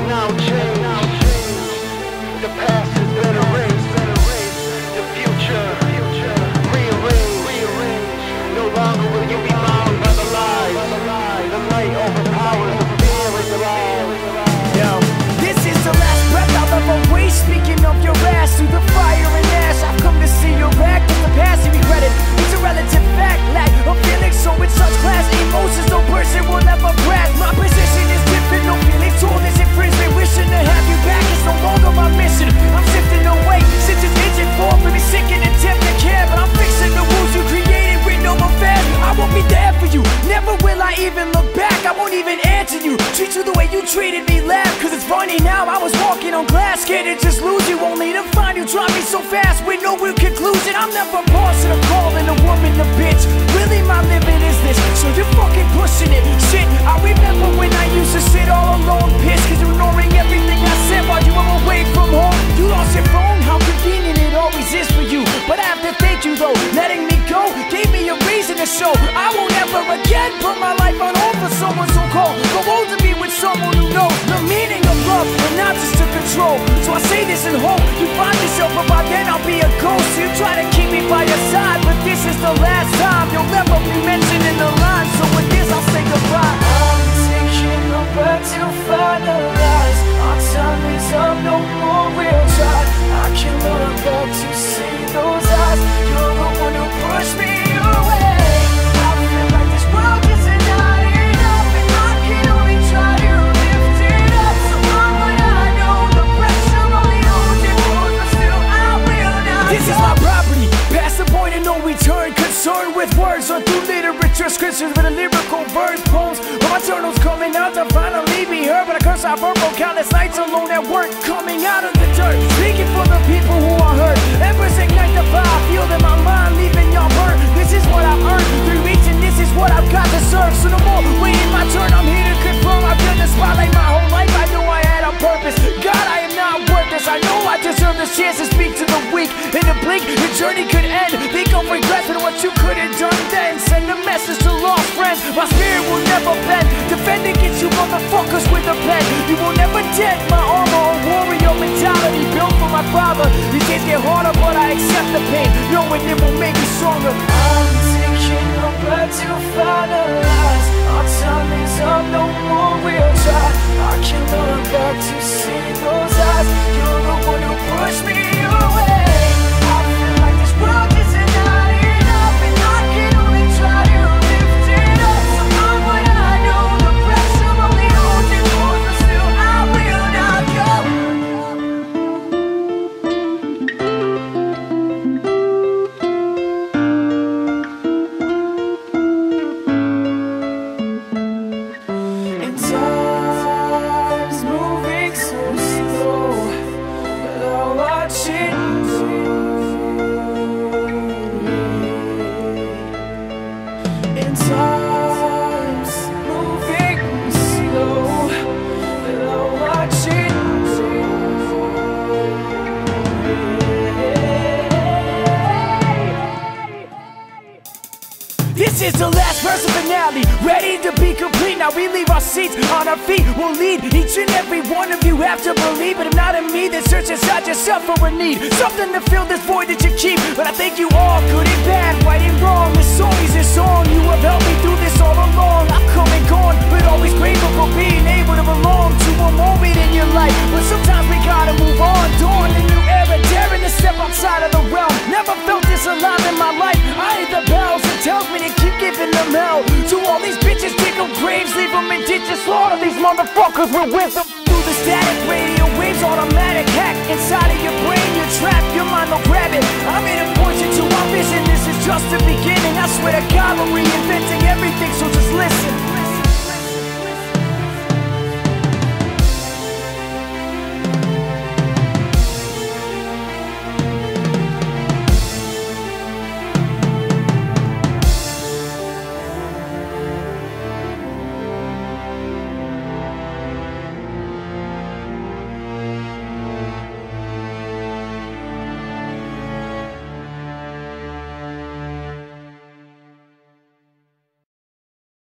now change. The past has been erased. The future rearranged. No longer will you be bound by the lies. The light overpowers the fear in your eyes. Yo, this is the last breath I'll ever waste. Speaking of your ass through the fire and ash, I've come to see your back. From the past you regret it. It's a relative fact. Lack of feeling, so with such class, emotions no person will ever grasp. My position is different. No feeling told is infringement. Wishing to have you back is no longer my mission. I'm shifting away since it's engine for me, sick and attempt to care, but I'm fixing the rules you created with no affair. I won't be there for you. Never will I even look back. I won't even answer you. Treat you the way you treated me. Laugh, cause it's funny now. I was walking on glass, scared to just lose you, only to find you drop me so fast with no real conclusion. I'm never pausing or calling a woman a bitch. Really, my living is this, so you're fucking pushing it. Shit, I remember when I used to sit all alone, pissed cause you're ignoring everything I said while you were away from home. You lost your phone, how convenient it always is for you. But I have to thank you though, letting me go gave me a reason to show I won't ever again put my life on hold for someone so cold. Go on to be with someone who knows the meaning of love and not just to control. So I say this in hope you find yourself, but by then I'll be a ghost. You try to keep me by your side, but this is the last time you'll ever be mentioned in the line. So with this I'll say goodbye. I'm taking a breath to finalize. Our time is up, no more we'll try. I can look back to see those eyes. You're the one who pushed me away. I feel like this world isn't not enough, and I can only try to lift it up. So why would I know the pressure only holds you close, but still I will not. This is my property, past the point of no return. Concerned with words or through literature, scriptures with a lyrical verse, poems. My journal's coming out to finally be heard, but I curse our verbal countless nights alone at work, coming out of the dirt, speaking for the people who are hurt. Embers ignite the fire, feel in my mind, leaving y'all burnt. This is what I've earned, 3 weeks and this is what I've got to serve. So no more waiting my turn, I'm here to confirm. I've been in the spotlight my whole life, I knew I had a purpose. God, I am not worth this, I know I deserve this chance to speak to the weak. In a blink, the journey could end. Think of regrets and what you could have done then. Send a message to lost friends, my spirit will never bend. Defend against you motherfuckers with a pen. You will never dent my armor or warrior mentality built for my father. These days get harder, but I accept the pain, knowing it will make me stronger. I'm taking a breath to finalize. Our time is up, no more we'll try. I can look back to see those eyes. You're the one who pushed me away. I feel like this world isn't not enough, and I can only try to lift it up. So why would I know the pressure only holds you close, but still I will not go. And time's moving so slow, but I'll watch it go. And time's moving slow, but I'll watch it go. This is the last verse of finale, ready to be complete. Now we leave our seats on our feet. We'll lead each and every one of you have to believe. But if not in me, then search inside yourself for a need, something to fill this void that you keep. But I think you all, good and bad, right and wrong, this song is your song. You have helped me through this all along. I've come and gone, but always grateful for being able to belong to a moment in your life. But sometimes we gotta move on, dawn a new era, daring to step outside of the realm. Never felt this alive in my life. I hear the bells, it tells me to keep giving them hell. To all these bitches, dig them graves, leave them in ditches, slaughter these motherfuckers with wisdom. Through the static radio waves, automatic hack inside of your brain, you're trapped, your mind will grab it. I'm here to point you to our vision, this is just the beginning. I swear to God, we're reinventing everything, so just listen.